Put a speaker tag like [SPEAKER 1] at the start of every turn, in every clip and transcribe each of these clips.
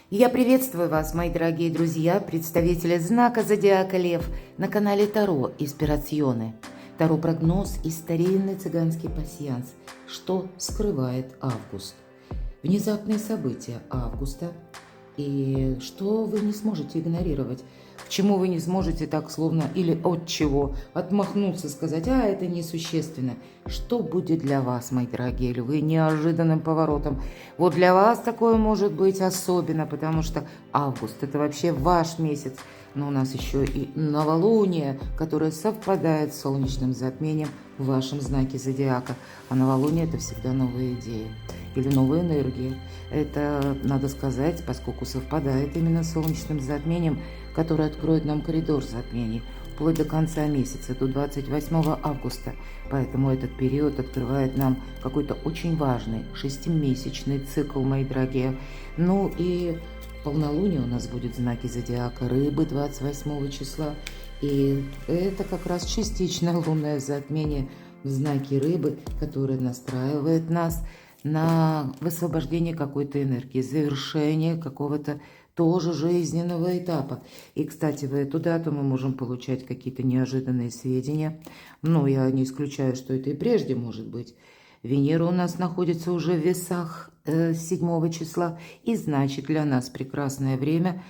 [SPEAKER 1] Я приветствую вас, мои дорогие друзья, представители знака Зодиака Лев на канале Таро Инспирационы. Таро-прогноз и старинный цыганский пасьянс. Что скрывает август? Внезапные события августа и что вы не сможете игнорировать, к чему вы не сможете так словно или от чего отмахнуться, сказать, это несущественно. Что будет для вас, мои дорогие львы, неожиданным поворотом? Вот для вас такое может быть особенно, потому что август – это вообще ваш месяц. Но у нас еще и новолуние, которое совпадает с солнечным затмением в вашем знаке зодиака. А новолуние – это всегда новые идеи или новые энергии. Это, надо сказать, поскольку совпадает именно с солнечным затмением, которое откроет нам коридор затмений вплоть до конца месяца, до 28 августа. Поэтому этот период открывает нам какой-то очень важный 6-месячный цикл, мои дорогие. Ну и полнолуние у нас будет в знаке зодиака Рыбы 28 числа. И это как раз частичное лунное затмение в знаке Рыбы, которое настраивает нас на высвобождение какой-то энергии, завершение какого-то тоже жизненного этапа. И, кстати, в эту дату мы можем получать какие-то неожиданные сведения. Ну, я не исключаю, что это и прежде может быть. Венера у нас находится уже в весах 7 числа, и значит для нас прекрасное время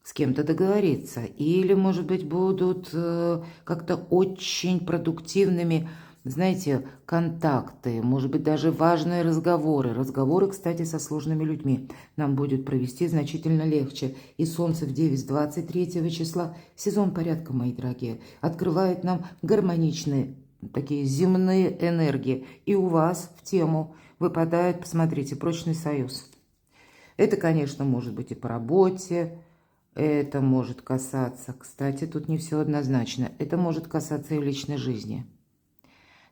[SPEAKER 1] с кем-то договориться. Или, может быть, будут как-то очень продуктивными, знаете, контакты, может быть, даже важные разговоры. Разговоры, кстати, со сложными людьми нам будет провести значительно легче. И Солнце в Деве с 23 числа, сезон порядка, мои дорогие, открывает нам гармоничные, такие земные энергии. И у вас в тему выпадает, посмотрите, прочный союз. Это, конечно, может быть и по работе, это может касаться, кстати, тут не все однозначно, это может касаться и личной жизни.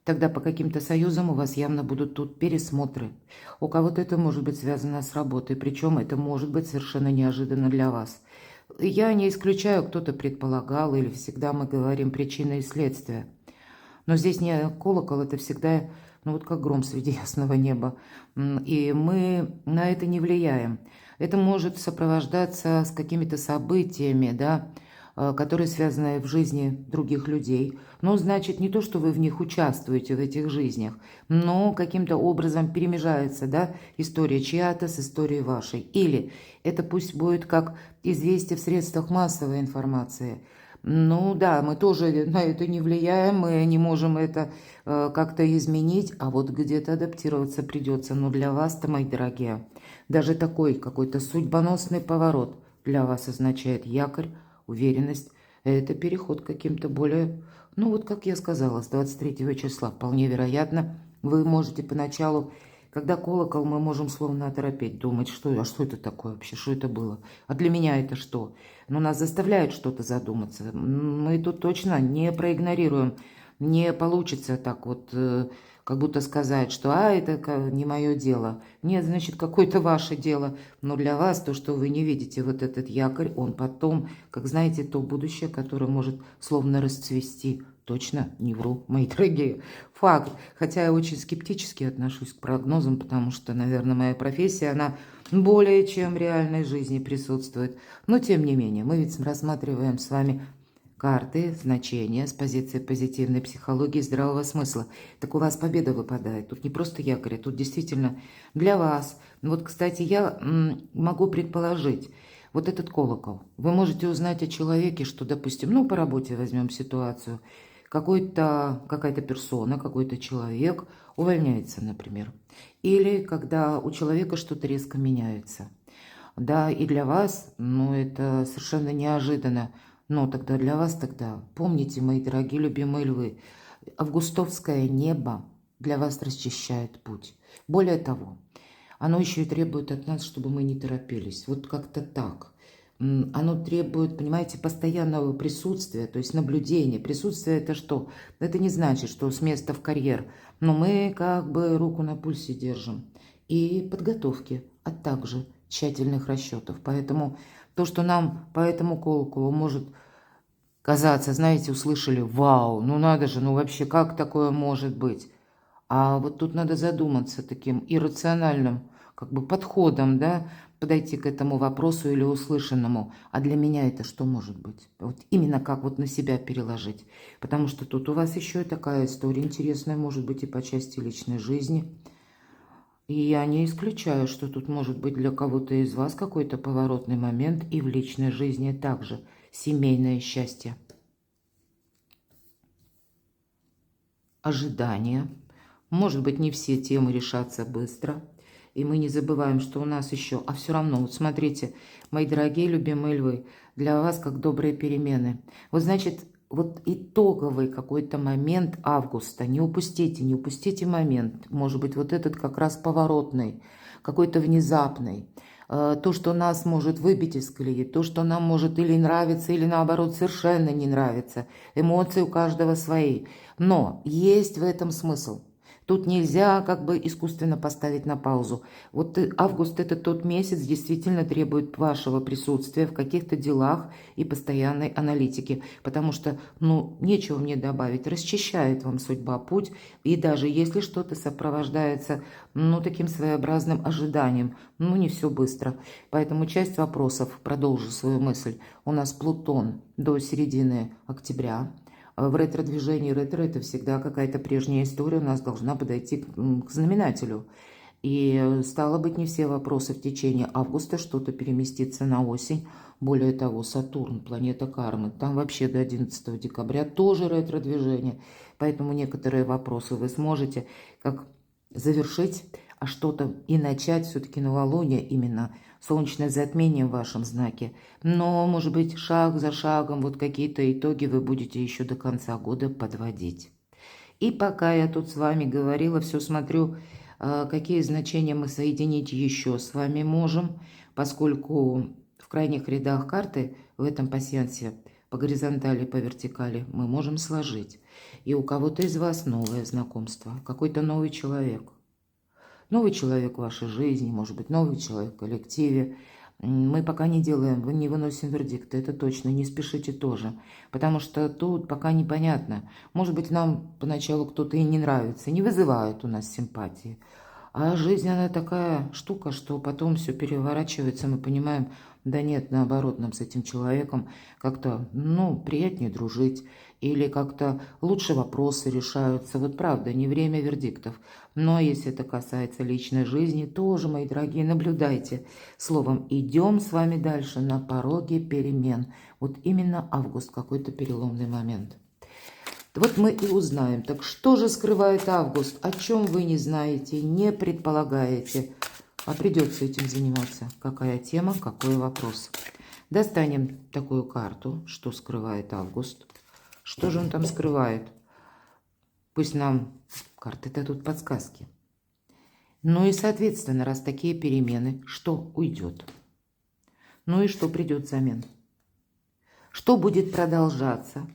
[SPEAKER 1] Тогда по каким-то союзам у вас явно будут тут пересмотры. У кого-то это может быть связано с работой, причем это может быть совершенно неожиданно для вас. Я не исключаю, кто-то предполагал, или всегда мы говорим причины и следствия. Но здесь не колокол, это всегда, ну вот как гром среди ясного неба. И мы на это не влияем. Это может сопровождаться с какими-то событиями, да, которые связаны в жизни других людей. Ну, значит, не то, что вы в них участвуете, в этих жизнях, но каким-то образом перемежается, да, история чья-то с историей вашей. Или это пусть будет как известие в средствах массовой информации. Ну да, мы тоже на это не влияем, мы не можем это как-то изменить, а вот где-то адаптироваться придется. Но для вас-то, мои дорогие, даже такой какой-то судьбоносный поворот для вас означает якорь, уверенность. Это переход к каким-то более, ну вот как я сказала, с 23 числа. Вполне вероятно, вы можете поначалу, когда колокол, мы можем словно оторопеть, думать, что это такое вообще, что это было, а для меня это что? Но нас заставляют что-то задуматься. Мы тут точно не проигнорируем, не получится так вот, как будто сказать, что это не мое дело. Нет, значит, какое-то ваше дело. Но для вас то, что вы не видите вот этот якорь, он потом, как знаете, то будущее, которое может словно расцвести. Точно не вру, мои дорогие. Факт. Хотя я очень скептически отношусь к прогнозам, потому что, наверное, моя профессия, она более чем в реальной жизни присутствует. Но, тем не менее, мы ведь рассматриваем с вами карты, значения с позиции позитивной психологии и здравого смысла. Так у вас победа выпадает. Тут не просто якорь, тут действительно для вас. Вот, кстати, я могу предположить, вот этот колокол. Вы можете узнать о человеке, что, допустим, ну, по работе возьмем ситуацию, какая-то персона, какой-то человек увольняется, например. Или когда у человека что-то резко меняется. Да, и для вас, ну, это совершенно неожиданно. Но тогда для вас тогда, помните, мои дорогие любимые львы, августовское небо для вас расчищает путь. Более того, оно еще и требует от нас, чтобы мы не торопились. Вот как-то так. Оно требует, понимаете, постоянного присутствия, то есть наблюдения. Присутствие – это что? Это не значит, что с места в карьер. Но мы как бы руку на пульсе держим. И подготовки, а также тщательных расчетов. Поэтому то, что нам по этому колоколу может казаться, знаете, услышали, вау, ну надо же, ну вообще как такое может быть? А вот тут надо задуматься таким иррациональным как бы подходом, да, подойти к этому вопросу или услышанному. А для меня это что может быть? Вот именно как вот на себя переложить. Потому что тут у вас еще и такая история интересная, может быть, и по части личной жизни. И я не исключаю, что тут может быть для кого-то из вас какой-то поворотный момент и в личной жизни также семейное счастье. Ожидания. Может быть, не все темы решатся быстро. И мы не забываем, что у нас еще... А все равно, вот смотрите, мои дорогие любимые львы, для вас как добрые перемены. Вот значит, вот итоговый какой-то момент августа. Не упустите момент. Может быть, вот этот как раз поворотный, какой-то внезапный. То, что нас может выбить из колеи, то, что нам может или нравиться, или наоборот совершенно не нравится. Эмоции у каждого свои. Но есть в этом смысл. Тут нельзя как бы искусственно поставить на паузу. Вот август – это тот месяц, действительно требует вашего присутствия в каких-то делах и постоянной аналитики. Потому что, нечего мне добавить, расчищает вам судьба путь. И даже если что-то сопровождается, таким своеобразным ожиданием, не все быстро. Поэтому часть вопросов, продолжу свою мысль, у нас Плутон до середины октября. В ретро-движении это всегда какая-то прежняя история у нас должна подойти к знаменателю. И стало быть, не все вопросы в течение августа, что-то переместится на осень. Более того, Сатурн, планета кармы, там вообще до 11 декабря тоже ретро-движение. Поэтому некоторые вопросы вы сможете как завершить, а что-то и начать все-таки новолуние, именно солнечное затмение в вашем знаке. Но, может быть, шаг за шагом вот какие-то итоги вы будете еще до конца года подводить. И пока я тут с вами говорила, все смотрю, какие значения мы соединить еще с вами можем, поскольку в крайних рядах карты в этом пасьянсе по горизонтали, по вертикали мы можем сложить. И у кого-то из вас новое знакомство, какой-то новый человек. Новый человек в вашей жизни, может быть, новый человек в коллективе. Мы пока не делаем, не выносим вердикт, это точно, не спешите тоже. Потому что тут пока непонятно. Может быть, нам поначалу кто-то и не нравится, не вызывает у нас симпатии. А жизнь, она такая штука, что потом все переворачивается, мы понимаем, да нет, наоборот, нам с этим человеком как-то, приятнее дружить, или как-то лучше вопросы решаются. Вот правда, не время вердиктов. Но если это касается личной жизни, тоже, мои дорогие, наблюдайте. Словом, идем с вами дальше на пороге перемен. Вот именно август, какой-то переломный момент. Вот мы и узнаем, так что же скрывает август, о чем вы не знаете, не предполагаете, а придется этим заниматься. Какая тема, какой вопрос. Достанем такую карту, что скрывает август. Что же он там скрывает? Пусть нам карты дадут подсказки. И, соответственно, раз такие перемены, что уйдет? И что придет взамен? Что будет продолжаться?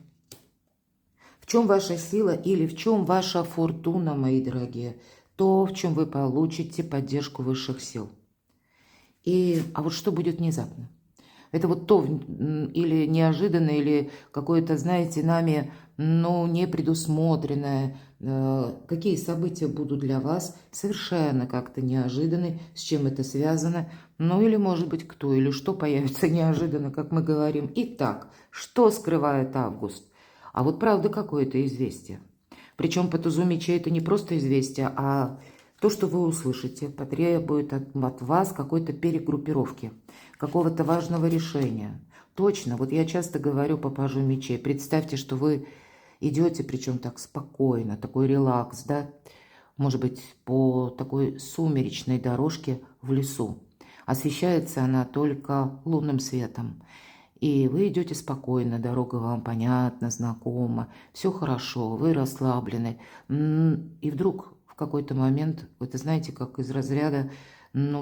[SPEAKER 1] В чем ваша сила или в чем ваша фортуна, мои дорогие? То, в чем вы получите поддержку высших сил. А вот что будет внезапно? Это вот то или неожиданное, или какое-то, знаете, нами, не предусмотренное. Какие события будут для вас совершенно как-то неожиданны, с чем это связано. Или, может быть, кто или что появится неожиданно, как мы говорим. Итак, что скрывает август? А вот правда какое-то известие. Причем по тузу мечей это не просто известие, а то, что вы услышите, потребует от вас какой-то перегруппировки, какого-то важного решения. Точно, вот я часто говорю по пажу мечей. Представьте, что вы идете, причем так спокойно, такой релакс, да, может быть, по такой сумеречной дорожке в лесу. Освещается она только лунным светом. И вы идете спокойно, дорога вам понятна, знакома, все хорошо, вы расслаблены. И вдруг в какой-то момент, это знаете, как из разряда,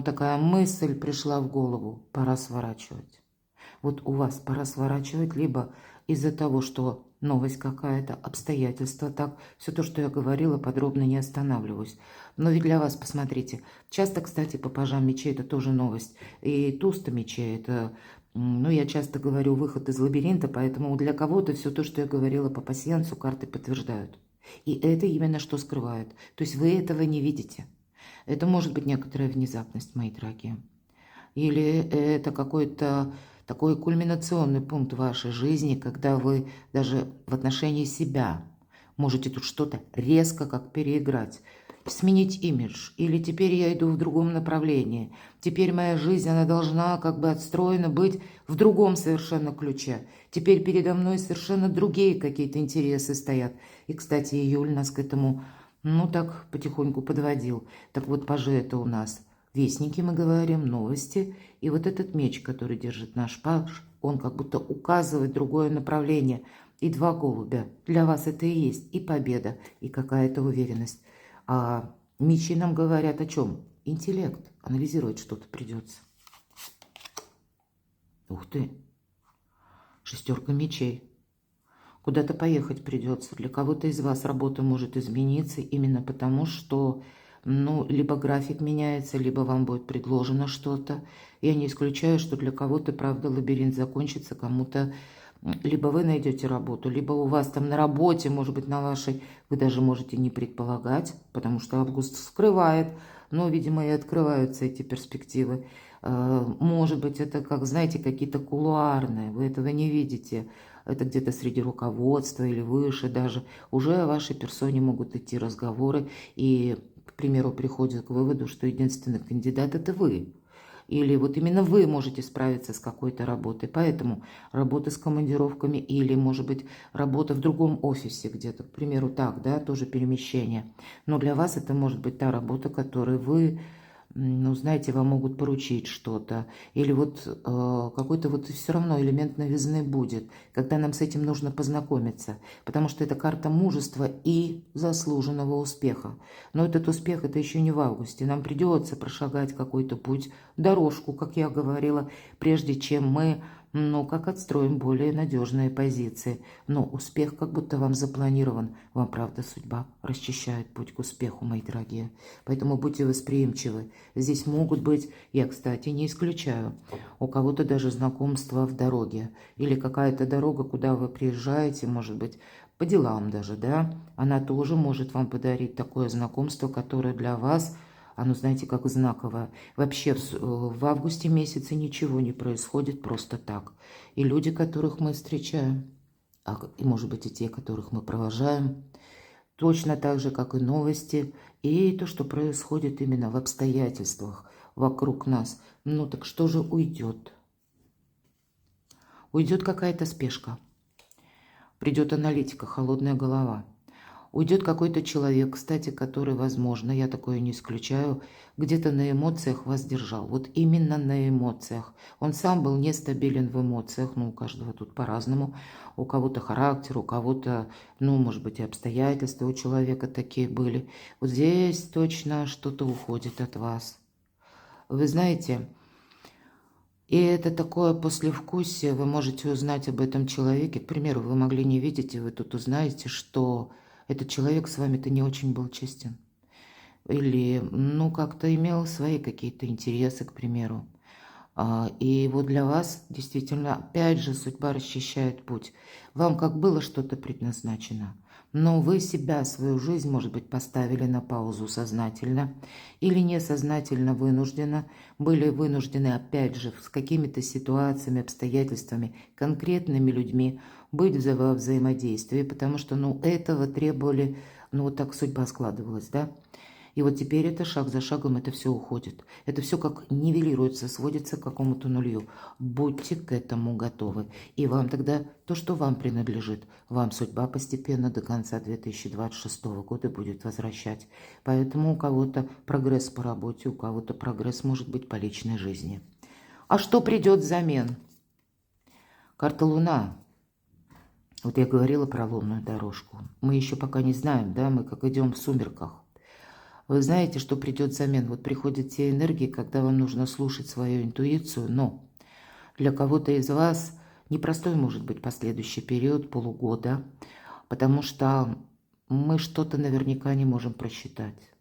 [SPEAKER 1] такая мысль пришла в голову, пора сворачивать. Вот у вас пора сворачивать, либо из-за того, что новость какая-то, обстоятельства, так, все то, что я говорила, подробно не останавливаюсь. Но ведь для вас, посмотрите, часто, кстати, по пажам мечей это тоже новость, и туз мечей это... я часто говорю выход из лабиринта, поэтому для кого-то все то, что я говорила по пасьянсу, карты подтверждают. И это именно что скрывает. То есть вы этого не видите. Это может быть некоторая внезапность, мои дорогие. Или это какой-то такой кульминационный пункт в вашей жизни, когда вы даже в отношении себя можете тут что-то резко как переиграть, сменить имидж, или теперь я иду в другом направлении, теперь моя жизнь, она должна как бы отстроена быть в другом совершенно ключе, теперь передо мной совершенно другие какие-то интересы стоят. И, кстати, июль нас к этому, ну так, потихоньку подводил. Так вот, пажи это у нас вестники, мы говорим, новости, и вот этот меч, который держит наш паж, он как будто указывает другое направление. И два голубя. Для вас это и есть и победа, и какая-то уверенность. А мечи нам говорят о чем? Интеллект. Анализировать что-то придется. Ух ты. Шестерка мечей. Куда-то поехать придется. Для кого-то из вас работа может измениться именно потому, что, ну, либо график меняется, либо вам будет предложено что-то. Я не исключаю, что для кого-то, правда, лабиринт закончится, кому-то либо вы найдете работу, либо у вас там на работе, может быть, на вашей, вы даже можете не предполагать, потому что август скрывает, но, видимо, и открываются эти перспективы. Может быть, это, как, знаете, какие-то кулуарные, вы этого не видите. Это где-то среди руководства или выше даже. Уже о вашей персоне могут идти разговоры, и, к примеру, приходят к выводу, что единственный кандидат – это вы. Или вот именно вы можете справиться с какой-то работой. Поэтому работа с командировками или, может быть, работа в другом офисе где-то, к примеру, так, да, тоже перемещение. Но для вас это может быть та работа, которой вы, ну, знаете, вам могут поручить что-то. Или вот какой-то вот все равно элемент новизны будет, когда нам с этим нужно познакомиться. Потому что это карта мужества и заслуженного успеха. Но этот успех, это еще не в августе. Нам придется прошагать какой-то путь, дорожку, как я говорила, прежде чем мы, ну, как отстроим более надежные позиции. Но успех как будто вам запланирован. Вам, правда, судьба расчищает путь к успеху, мои дорогие. Поэтому будьте восприимчивы. Здесь могут быть, я, кстати, не исключаю, у кого-то даже знакомства в дороге. Или какая-то дорога, куда вы приезжаете, может быть, по делам даже, да, она тоже может вам подарить такое знакомство, которое для вас, оно, знаете, как знаковое. Вообще в августе месяце ничего не происходит просто так. И люди, которых мы встречаем, и, может быть, и те, которых мы провожаем, точно так же, как и новости, и то, что происходит именно в обстоятельствах вокруг нас. Ну так что же уйдет? Уйдет какая-то спешка. Придет аналитика, холодная голова. Уйдет какой-то человек, кстати, который, возможно, я такое не исключаю, где-то на эмоциях вас держал. Вот именно на эмоциях. Он сам был нестабилен в эмоциях, ну, у каждого тут по-разному. У кого-то характер, у кого-то, ну, может быть, и обстоятельства у человека такие были. Вот здесь точно что-то уходит от вас. Вы знаете, и это такое послевкусие, вы можете узнать об этом человеке. К примеру, вы могли не видеть, и вы тут узнаете, что этот человек с вами-то не очень был честен. Или, ну, как-то имел свои какие-то интересы, к примеру. И вот для вас действительно, опять же, судьба расчищает путь. Вам как было что-то предназначено, но вы себя, свою жизнь, может быть, поставили на паузу сознательно или несознательно вынужденно, были вынуждены, опять же, с какими-то ситуациями, обстоятельствами, конкретными людьми быть во взаимодействии, потому что, ну, этого требовали, ну, вот так судьба складывалась, да? И вот теперь это шаг за шагом это все уходит. Это все как нивелируется, сводится к какому-то нулю. Будьте к этому готовы. И вам тогда то, что вам принадлежит, вам судьба постепенно до конца 2026 года будет возвращать. Поэтому у кого-то прогресс по работе, у кого-то прогресс может быть по личной жизни. А что придет взамен? Карта Луна. Вот я говорила про лунную дорожку. Мы еще пока не знаем, да, мы как идем в сумерках. Вы знаете, что придет взамен. Вот приходят те энергии, когда вам нужно слушать свою интуицию, но для кого-то из вас непростой может быть последующий период, полугода, потому что мы что-то наверняка не можем просчитать.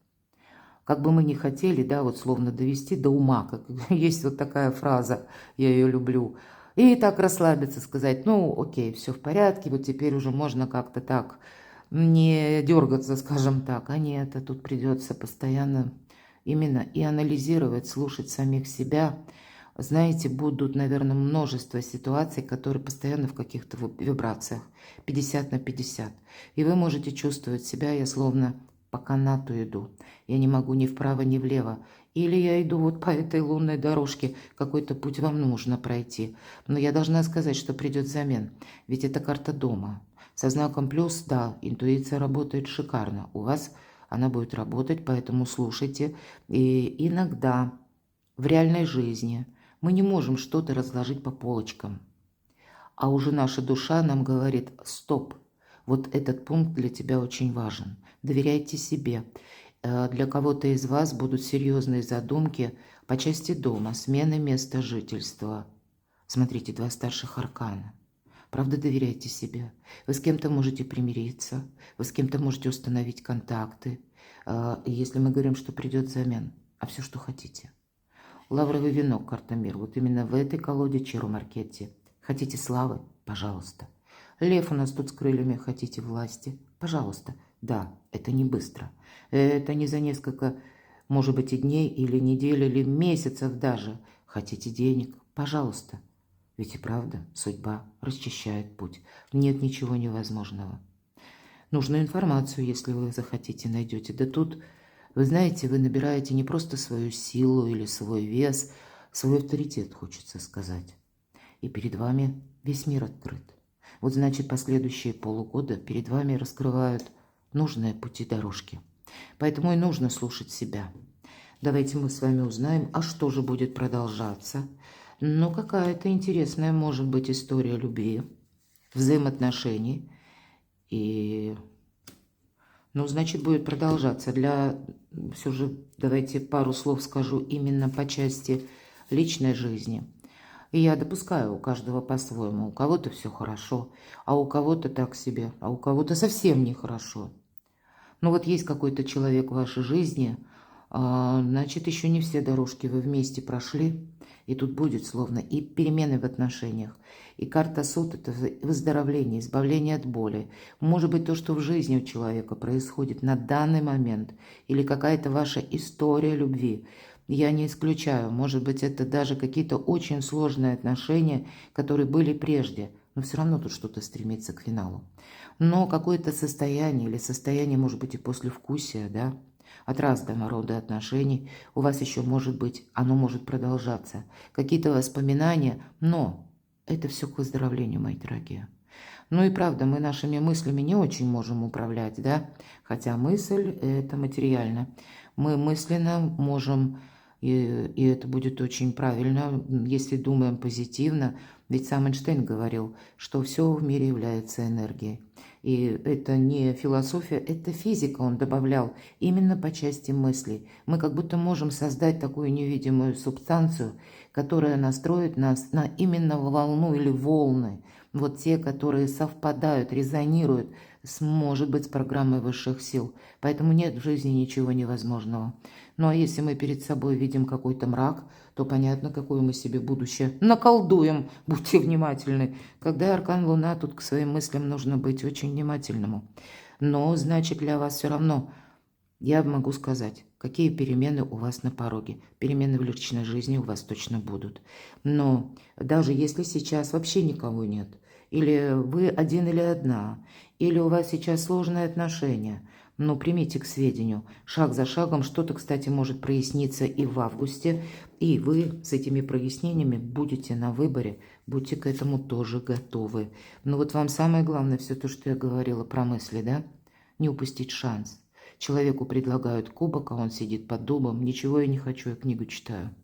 [SPEAKER 1] Как бы мы ни хотели, да, вот словно довести до ума, как есть вот такая фраза, я ее люблю, и так расслабиться, сказать, ну, окей, все в порядке, вот теперь уже можно как-то так не дергаться, скажем так, а нет, а тут придется постоянно именно и анализировать, слушать самих себя, знаете, будут, наверное, множество ситуаций, которые постоянно в каких-то вибрациях, 50 на 50. И вы можете чувствовать себя, я словно по канату иду. Я не могу ни вправо, ни влево. Или я иду вот по этой лунной дорожке, какой-то путь вам нужно пройти. Но я должна сказать, что придет взамен. Ведь это карта дома. Со знаком плюс, да, интуиция работает шикарно. У вас она будет работать, поэтому слушайте. И иногда в реальной жизни мы не можем что-то разложить по полочкам. А уже наша душа нам говорит: стоп, вот этот пункт для тебя очень важен. Доверяйте себе. Для кого-то из вас будут серьезные задумки по части дома, смены места жительства. Смотрите, 2 старших аркана. Правда, доверяйте себе. Вы с кем-то можете примириться, вы с кем-то можете установить контакты. Если мы говорим, что придет взамен, а все, что хотите. Лавровый венок, карта мир. Вот именно в этой колоде Чиро Маркетти. Хотите славы? Пожалуйста. Лев у нас тут с крыльями. Хотите власти? Пожалуйста. Да, это не быстро. Это не за несколько, может быть, и дней, или недель, или месяцев даже. Хотите денег? Пожалуйста. Ведь и правда, судьба расчищает путь. Нет ничего невозможного. Нужную информацию, если вы захотите, найдете. Да тут, вы знаете, вы набираете не просто свою силу или свой вес, свой авторитет, хочется сказать. И перед вами весь мир открыт. Вот значит, последующие полугода перед вами раскрывают нужные пути дорожки. Поэтому и нужно слушать себя. Давайте мы с вами узнаем, а что же будет продолжаться. Ну, какая-то интересная может быть история любви, взаимоотношений. И, ну, значит, будет продолжаться. Все же, давайте пару слов скажу именно по части личной жизни. И я допускаю, у каждого по-своему. У кого-то все хорошо, а у кого-то так себе, а у кого-то совсем нехорошо. Но вот есть какой-то человек в вашей жизни, значит, еще не все дорожки вы вместе прошли. И тут будет словно и перемены в отношениях. И карта суд – это выздоровление, избавление от боли. Может быть, то, что в жизни у человека происходит на данный момент, или какая-то ваша история любви. Я не исключаю, может быть, это даже какие-то очень сложные отношения, которые были прежде, но все равно тут что-то стремится к финалу. Но какое-то состояние, или состояние, может быть, и послевкусия, да, от разного рода отношений у вас еще может быть, оно может продолжаться. Какие-то воспоминания, но это все к выздоровлению, мои дорогие. Ну и правда, мы нашими мыслями не очень можем управлять, да, хотя мысль – это материально. Мы мысленно можем, и это будет очень правильно, если думаем позитивно, ведь сам Эйнштейн говорил, что все в мире является энергией. И это не философия, это физика, он добавлял, именно по части мыслей. Мы как будто можем создать такую невидимую субстанцию, которая настроит нас на именно волну или волны. Вот те, которые совпадают, резонируют, может быть, с программой высших сил. Поэтому нет в жизни ничего невозможного. Ну а если мы перед собой видим какой-то мрак, то понятно, какое мы себе будущее наколдуем. Будьте внимательны. Когда аркан Луна, тут к своим мыслям нужно быть очень внимательному. Но, значит, для вас все равно, я могу сказать, какие перемены у вас на пороге. Перемены в личной жизни у вас точно будут. Но даже если сейчас вообще никого нет, или вы один или одна, или у вас сейчас сложные отношения, но примите к сведению, шаг за шагом что-то, кстати, может проясниться и в августе, и вы с этими прояснениями будете на выборе, будьте к этому тоже готовы. Но вот вам самое главное, все то, что я говорила про мысли, да, не упустить шанс. Человеку предлагают кубок, а он сидит под дубом, ничего я не хочу, я книгу читаю.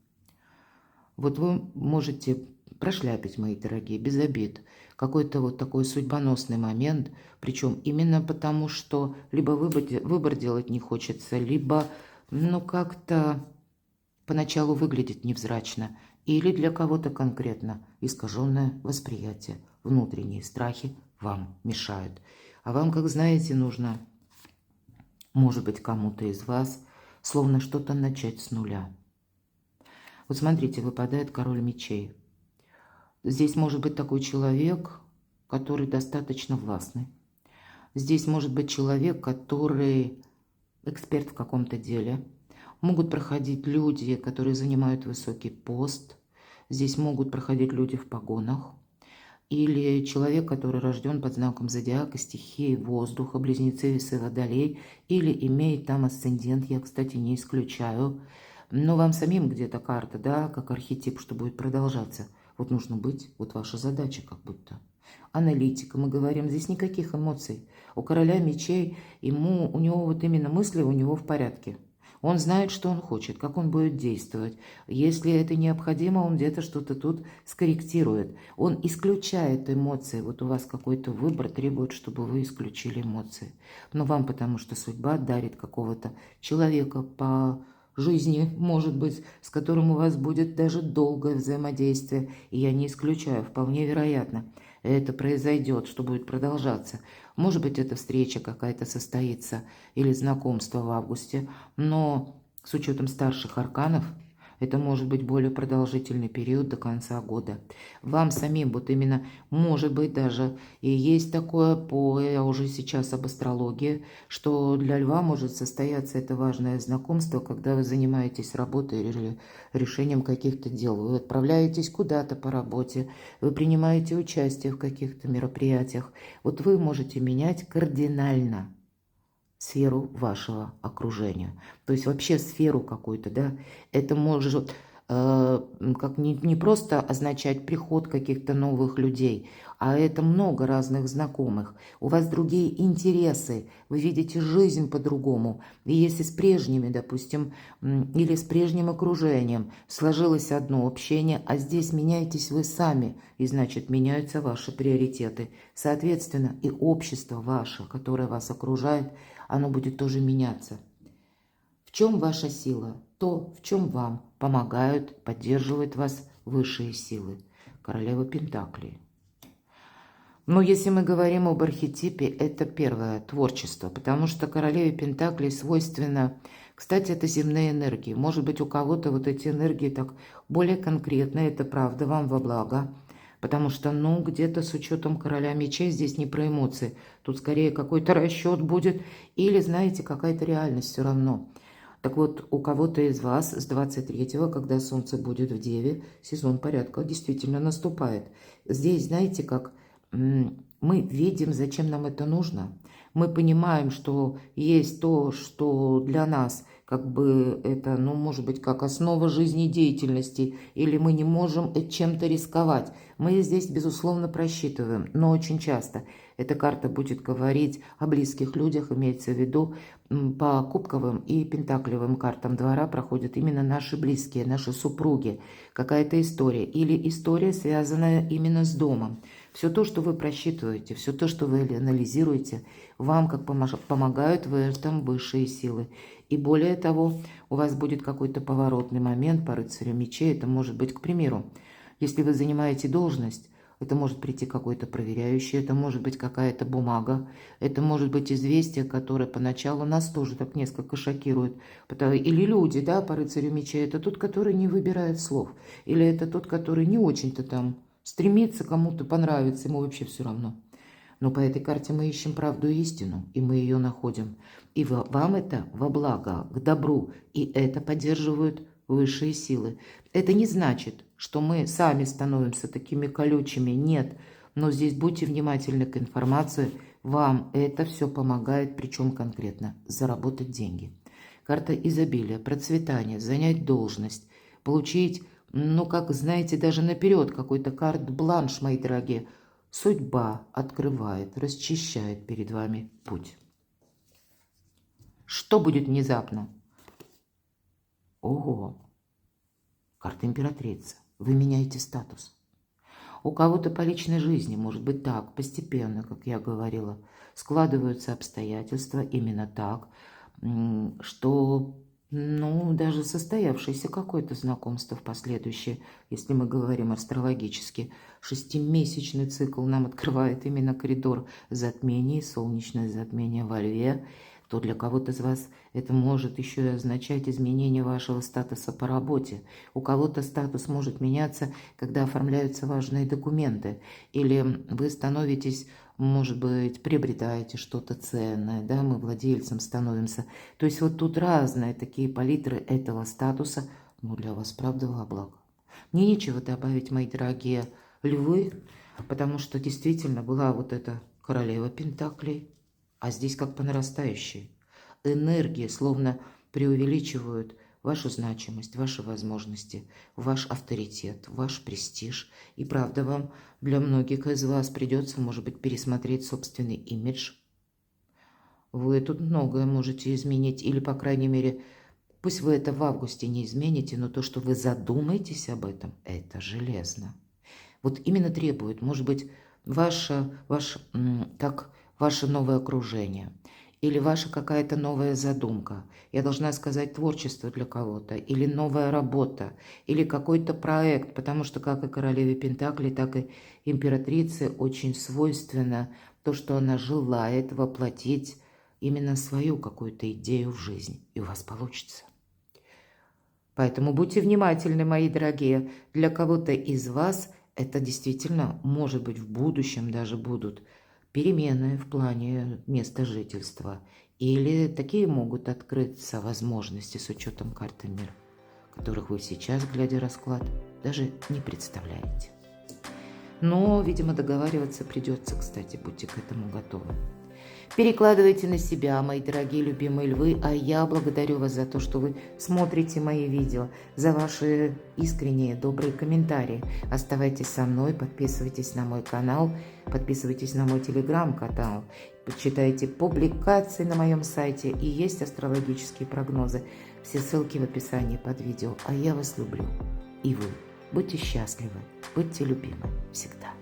[SPEAKER 1] Вот вы можете прошляпить, мои дорогие, без обид, какой-то вот такой судьбоносный момент, причем именно потому, что либо выбор делать не хочется, либо, ну, как-то поначалу выглядит невзрачно, или для кого-то конкретно искаженное восприятие, внутренние страхи вам мешают. А вам, как знаете, нужно, может быть, кому-то из вас, словно что-то начать с нуля. Вот смотрите, выпадает король мечей. Здесь может быть такой человек, который достаточно властный. Здесь может быть человек, который эксперт в каком-то деле. Могут проходить люди, которые занимают высокий пост. Здесь могут проходить люди в погонах. Или человек, который рожден под знаком зодиака, стихии воздуха, близнецы, весы, водолей, или имеет там асцендент, я, кстати, не исключаю. Но вам самим где-то карта, да, как архетип, что будет продолжаться. Вот нужно быть, вот ваша задача как будто. Аналитика, мы говорим, здесь никаких эмоций. У короля мечей, у него вот именно мысли у него в порядке. Он знает, что он хочет, как он будет действовать. Если это необходимо, он где-то что-то тут скорректирует. Он исключает эмоции. Вот у вас какой-то выбор требует, чтобы вы исключили эмоции. Но вам, потому что судьба дарит какого-то человека по жизни, может быть, с которым у вас будет даже долгое взаимодействие. И я не исключаю, вполне вероятно, это произойдет, что будет продолжаться. Может быть, эта встреча какая-то состоится или знакомство в августе, но с учетом старших арканов это может быть более продолжительный период до конца года. Вам самим вот именно, может быть, даже и есть такое, я уже сейчас об астрологии, что для льва может состояться это важное знакомство, когда вы занимаетесь работой или решением каких-то дел. Вы отправляетесь куда-то по работе, вы принимаете участие в каких-то мероприятиях. Вот вы можете менять кардинально сферу вашего окружения. То есть вообще сферу какую-то, да. Это может как не просто означать приход каких-то новых людей, а это много разных знакомых. У вас другие интересы, вы видите жизнь по-другому. И если с прежними, допустим, или с прежним окружением сложилось одно общение, а здесь меняетесь вы сами, и значит меняются ваши приоритеты. Соответственно, и общество ваше, которое вас окружает, оно будет тоже меняться. В чем ваша сила? То, в чем вам помогают, поддерживают вас высшие силы. Королева Пентаклей. Но если мы говорим об архетипе, это первое, творчество, потому что королеве Пентаклей свойственно, кстати, это земные энергии. Может быть, у кого-то вот эти энергии так более конкретно, это правда, вам во благо. Потому что, где-то с учетом короля мечей здесь не про эмоции. Тут скорее какой-то расчет будет. Или, знаете, какая-то реальность все равно. Так вот, у кого-то из вас с 23-го, когда солнце будет в Деве, сезон порядка действительно наступает. Здесь, знаете, как мы видим, зачем нам это нужно. Мы понимаем, что есть то, что для нас как бы это, может быть, как основа жизнедеятельности, или мы не можем чем-то рисковать. Мы здесь, безусловно, просчитываем, но очень часто эта карта будет говорить о близких людях, имеется в виду по кубковым и пентаклевым картам двора проходят именно наши близкие, наши супруги, какая-то история или история, связанная именно с домом. Все то, что вы просчитываете, все то, что вы анализируете, вам как помогают в этом высшие силы. И более того, у вас будет какой-то поворотный момент по рыцарю мечей. Это может быть, к примеру, если вы занимаете должность, это может прийти какой-то проверяющий, это может быть какая-то бумага, это может быть известие, которое поначалу нас тоже так несколько шокирует. Или люди, да, по рыцарю мечей, это тот, который не выбирает слов, или это тот, который не очень-то там стремится кому-то понравиться, ему вообще все равно. Но по этой карте мы ищем правду и истину, и мы ее находим. И вам это во благо, к добру, и это поддерживают высшие силы. Это не значит, что мы сами становимся такими колючими, нет. Но здесь будьте внимательны к информации, вам это все помогает, причем конкретно, заработать деньги. Карта изобилия, процветания, занять должность, получить, как знаете, даже наперед какой-то карт-бланш, мои дорогие. Судьба открывает, расчищает перед вами путь. Что будет внезапно? Ого! Карта императрицы. Вы меняете статус. У кого-то по личной жизни, может быть так, постепенно, как я говорила, складываются обстоятельства именно так, что даже состоявшееся какое-то знакомство в последующее, если мы говорим астрологически, 6-месячный цикл нам открывает именно коридор затмений, солнечное затмение во Льве, то для кого-то из вас это может еще и означать изменение вашего статуса по работе. У кого-то статус может меняться, когда оформляются важные документы, или вы становитесь, может быть, приобретаете что-то ценное, да, мы владельцем становимся. То есть вот тут разные такие палитры этого статуса, для вас, правда, во благо. Мне нечего добавить, мои дорогие львы, потому что действительно была вот эта королева пентаклей, а здесь как по нарастающей. Энергии словно преувеличивают вашу значимость, ваши возможности, ваш авторитет, ваш престиж. И правда, вам для многих из вас придется, может быть, пересмотреть собственный имидж. Вы тут многое можете изменить, или, по крайней мере, пусть вы это в августе не измените, но то, что вы задумаетесь об этом, это железно. Вот именно требует, может быть, ваше новое окружение или ваша какая-то новая задумка. Я должна сказать, творчество для кого-то, или новая работа, или какой-то проект, потому что как и королеве Пентаклей, так и императрице очень свойственно то, что она желает воплотить именно свою какую-то идею в жизнь, и у вас получится. Поэтому будьте внимательны, мои дорогие. Для кого-то из вас это действительно, может быть, в будущем даже будут перемены в плане места жительства. Или такие могут открыться возможности с учетом карты мира, которых вы сейчас, глядя расклад, даже не представляете. Но, видимо, договариваться придется, кстати, будьте к этому готовы. Перекладывайте на себя, мои дорогие любимые львы, а я благодарю вас за то, что вы смотрите мои видео, за ваши искренние, добрые комментарии. Оставайтесь со мной, подписывайтесь на мой канал, подписывайтесь на мой телеграм-канал, читайте публикации на моем сайте, и есть астрологические прогнозы. Все ссылки в описании под видео. А я вас люблю. И вы. Будьте счастливы, будьте любимы всегда.